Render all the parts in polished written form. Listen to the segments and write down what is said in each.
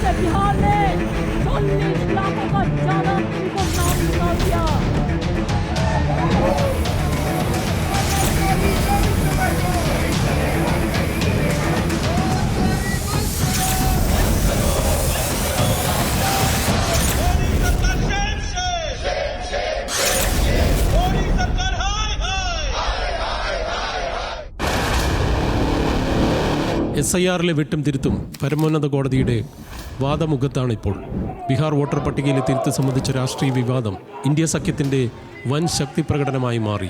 ने बिहार में 40 लाखों का चालान इनको नाम सुना दिया। SIR-ലെ വെട്ടും തിരുത്തും പരമോന്നത കോടതിയുടെ വാദമുഖത്താണിപ്പോൾ. ബീഹാർ വോട്ടർ പട്ടികയിലെ തിരുത്ത് സംബന്ധിച്ച രാഷ്ട്രീയ വിവാദം ഇന്ത്യ സഖ്യത്തിൻ്റെ വൻ ശക്തി പ്രകടനമായി മാറി.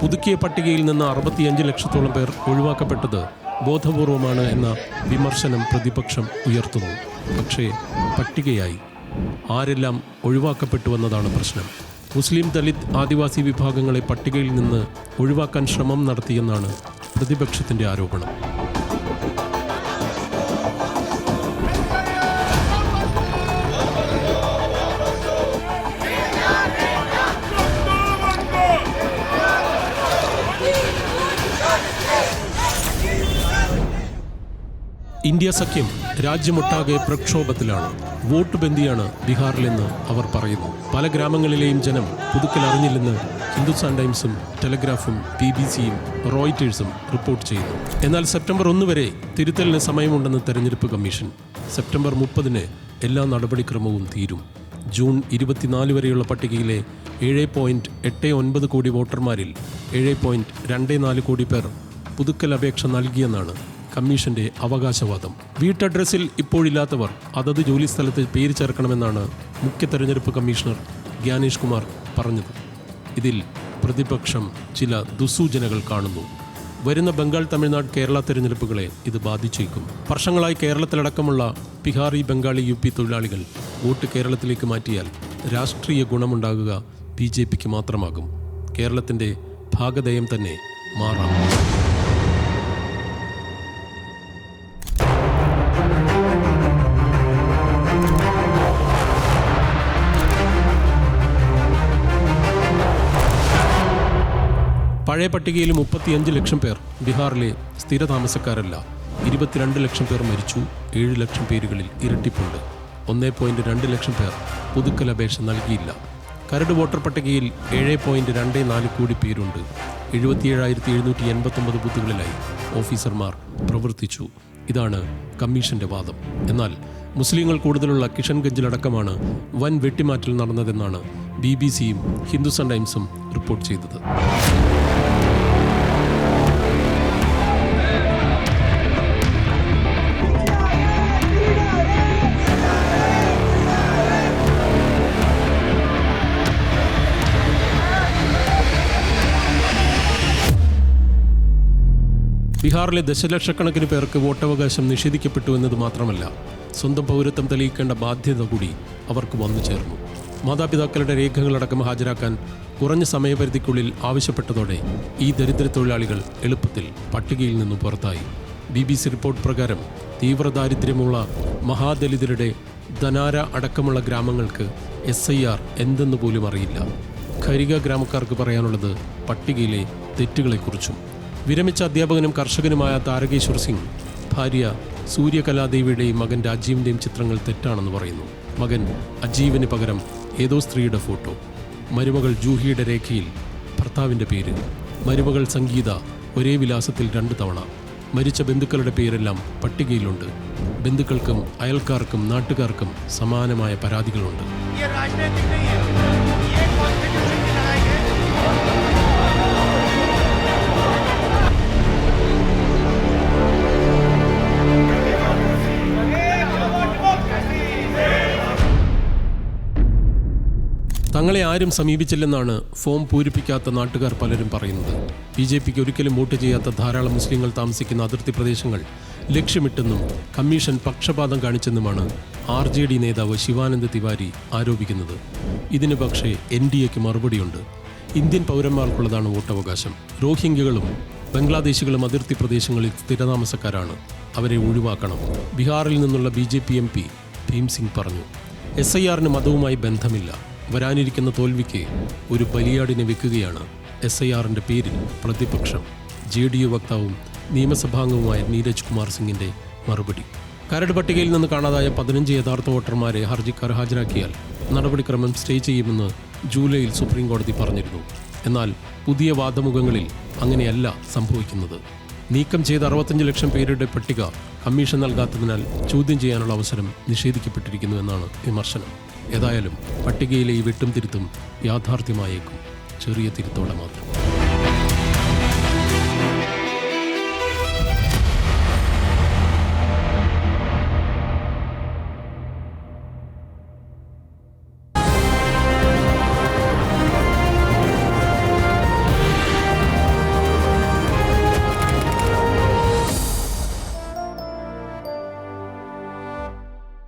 പുതുക്കിയ പട്ടികയിൽ നിന്ന് 65 ലക്ഷത്തോളം പേർ ഒഴിവാക്കപ്പെട്ടത് ബോധപൂർവമാണ് എന്ന വിമർശനം പ്രതിപക്ഷം ഉയർത്തുന്നു. പക്ഷേ പട്ടികയായി ആരെല്ലാം ഒഴിവാക്കപ്പെട്ടുവെന്നതാണ് പ്രശ്നം. മുസ്ലിം, ദലിത്, ആദിവാസി വിഭാഗങ്ങളെ പട്ടികയിൽ നിന്ന് ഒഴിവാക്കാൻ ശ്രമം നടത്തിയെന്നാണ് പ്രതിപക്ഷത്തിൻ്റെ ആരോപണം. ഇന്ത്യ സഖ്യം രാജ്യമൊട്ടാകെ പ്രക്ഷോഭത്തിലാണ്. വോട്ട് ബന്ദിയാണ് ബീഹാറിലെന്ന് അവർ പറയുന്നു. പല ഗ്രാമങ്ങളിലെയും ജനം പുതുക്കൽ അറിഞ്ഞില്ലെന്ന് ഹിന്ദുസ്ഥാൻ ടൈംസും ടെലഗ്രാഫും BBC-യും റോയിറ്റേഴ്സും റിപ്പോർട്ട് ചെയ്യുന്നു. എന്നാൽ സെപ്റ്റംബർ 1 വരെ തിരുത്തലിന് സമയമുണ്ടെന്ന് തെരഞ്ഞെടുപ്പ് കമ്മീഷൻ. സെപ്റ്റംബർ 30-ന് എല്ലാ നടപടിക്രമവും തീരും. ജൂൺ 24 വരെയുള്ള പട്ടികയിലെ 7.89 കോടി വോട്ടർമാരിൽ 7.24 കോടി പേർ പുതുക്കൽ അപേക്ഷ നൽകിയെന്നാണ് കമ്മീഷന്റെ അവകാശവാദം. വീട്ടഡ്രസ്സിൽ ഇപ്പോഴില്ലാത്തവർ അതത് ജോലിസ്ഥലത്ത് പേര് ചേർക്കണമെന്നാണ് മുഖ്യ തെരഞ്ഞെടുപ്പ് കമ്മീഷണർ ഗ്യാനേഷ് കുമാർ പറഞ്ഞത്. ഇതിൽ പ്രതിപക്ഷം ചില ദുസ്സൂചനകൾ കാണുന്നു. വരുന്ന ബംഗാൾ, തമിഴ്നാട്, കേരള തെരഞ്ഞെടുപ്പുകളെ ഇത് ബാധിച്ചേക്കും. വർഷങ്ങളായി കേരളത്തിലടക്കമുള്ള ബിഹാറി, ബംഗാളി, UP തൊഴിലാളികൾ വോട്ട് കേരളത്തിലേക്ക് മാറ്റിയാൽ രാഷ്ട്രീയ ഗുണമുണ്ടാകുക BJPക്ക് മാത്രമാകും. കേരളത്തിൻ്റെ ഭാഗധേയം തന്നെ മാറാം. പഴയ പട്ടികയിൽ 35 ലക്ഷം പേർ ബീഹാറിലെ സ്ഥിരതാമസക്കാരല്ല. 22 ലക്ഷം പേർ മരിച്ചു. 7 ലക്ഷം പേരുകളിൽ ഇരട്ടിപ്പുണ്ട്. 1.2 ലക്ഷം പേർ പുതുക്കൽ അപേക്ഷ നൽകിയില്ല. കരട് വോട്ടർ പട്ടികയിൽ 7.24 കോടി പേരുണ്ട്. 77,789 ബൂത്തുകളിലായി ഓഫീസർമാർ പ്രവർത്തിച്ചു. ഇതാണ് കമ്മീഷന്റെ വാദം. എന്നാൽ മുസ്ലിങ്ങൾ കൂടുതലുള്ള കിഷൻഗഞ്ചിലടക്കമാണ് വൻ വെട്ടിമാറ്റൽ നടന്നതെന്നാണ് BBC-യും ഹിന്ദുസ്ഥാൻ ടൈംസും റിപ്പോർട്ട് ചെയ്തത്. ബീഹാറിലെ ദശലക്ഷക്കണക്കിന് പേർക്ക് വോട്ടവകാശം നിഷേധിക്കപ്പെട്ടു എന്നത് മാത്രമല്ല, സ്വന്തം പൗരത്വം തെളിയിക്കേണ്ട ബാധ്യത കൂടി അവർക്ക് വന്നു ചേർന്നു. മാതാപിതാക്കളുടെ രേഖകളടക്കം ഹാജരാക്കാൻ കുറഞ്ഞ സമയപരിധിക്കുള്ളിൽ ആവശ്യപ്പെട്ടതോടെ ഈ ദരിദ്ര തൊഴിലാളികൾ എളുപ്പത്തിൽ പട്ടികയിൽ നിന്നും പുറത്തായി. BBC റിപ്പോർട്ട് പ്രകാരം തീവ്രദാരിദ്ര്യമുള്ള മഹാദലിതരുടെ ധനാര അടക്കമുള്ള ഗ്രാമങ്ങൾക്ക് SIR എന്തെന്ന് പോലും അറിയില്ല. ഖരിക ഗ്രാമക്കാർക്ക് പറയാനുള്ളത് പട്ടികയിലെ തെറ്റുകളെക്കുറിച്ചും. വിരമിച്ച അധ്യാപകനും കർഷകനുമായ താരകേശ്വർ സിംഗ് ഭാര്യ സൂര്യകലാദേവിയുടെയും മകൻ രാജീവിൻ്റെയും ചിത്രങ്ങൾ തെറ്റാണെന്ന് പറയുന്നു. മകൻ അജീവിന് പകരം ഏതോ സ്ത്രീയുടെ ഫോട്ടോ. മരുമകൾ ജൂഹിയുടെ രേഖയിൽ ഭർത്താവിൻ്റെ പേര്. മരുമകൾ സംഗീത ഒരേ വിലാസത്തിൽ 2 തവണ. മരിച്ച ബന്ധുക്കളുടെ പേരെല്ലാം പട്ടികയിലുണ്ട്. ബന്ധുക്കൾക്കും അയൽക്കാർക്കും നാട്ടുകാർക്കും സമാനമായ പരാതികളുണ്ട്. തങ്ങളെ ആരും സമീപിച്ചില്ലെന്നാണ് ഫോം പൂരിപ്പിക്കാത്ത നാട്ടുകാർ പലരും പറയുന്നത്. BJPക്ക് ഒരിക്കലും വോട്ട് ചെയ്യാത്ത ധാരാളം മുസ്ലിങ്ങൾ താമസിക്കുന്ന അതിർത്തി പ്രദേശങ്ങൾ ലക്ഷ്യമിട്ടെന്നും കമ്മീഷൻ പക്ഷപാതം കാണിച്ചെന്നുമാണ് RJD നേതാവ് ശിവാനന്ദ് തിവാരി ആരോപിക്കുന്നത്. ഇതിന് പക്ഷേ NDAക്ക് മറുപടിയുണ്ട്. ഇന്ത്യൻ പൗരന്മാർക്കുള്ളതാണ് വോട്ടവകാശം. റോഹിംഗ്യകളും ബംഗ്ലാദേശികളും അതിർത്തി പ്രദേശങ്ങളിൽ സ്ഥിരതാമസക്കാരാണ്. അവരെ ഒഴിവാക്കണം. ബീഹാറിൽ നിന്നുള്ള BJP MP ഭീം സിംഗ് പറഞ്ഞു. SIR-ന് മതവുമായി ബന്ധമില്ല. വരാനിരിക്കുന്ന തോൽവിക്ക് ഒരു ബലിയാടിനെ വെക്കുകയാണ് SIR-ന്റെ പേരിൽ പ്രതിപക്ഷം. JDU വക്താവും നിയമസഭാംഗവുമായ നീരജ് കുമാർ സിംഗിൻ്റെ മറുപടി. കരട് പട്ടികയിൽ നിന്ന് കാണാതായ 15 യഥാർത്ഥ വോട്ടർമാരെ ഹർജിക്കാർ ഹാജരാക്കിയാൽ നടപടിക്രമം സ്റ്റേ ചെയ്യുമെന്ന് ജൂലൈയിൽ സുപ്രീം കോടതി പറഞ്ഞിരുന്നു. എന്നാൽ പുതിയ വാദമുഖങ്ങളിൽ അങ്ങനെയല്ല സംഭവിക്കുന്നത്. നീക്കം ചെയ്ത 65 ലക്ഷം പേരുടെ പട്ടിക കമ്മീഷൻ നൽകാത്തതിനാൽ ചോദ്യം ചെയ്യാനുള്ള അവസരം നിഷേധിക്കപ്പെട്ടിരിക്കുന്നു എന്നാണ് വിമർശനം. ഏതായാലും പട്ടികയിലെ ഈ വെട്ടും തിരുത്തും യാഥാർത്ഥ്യമായേക്കും, ചെറിയ തിരുത്തോടെ മാത്രം.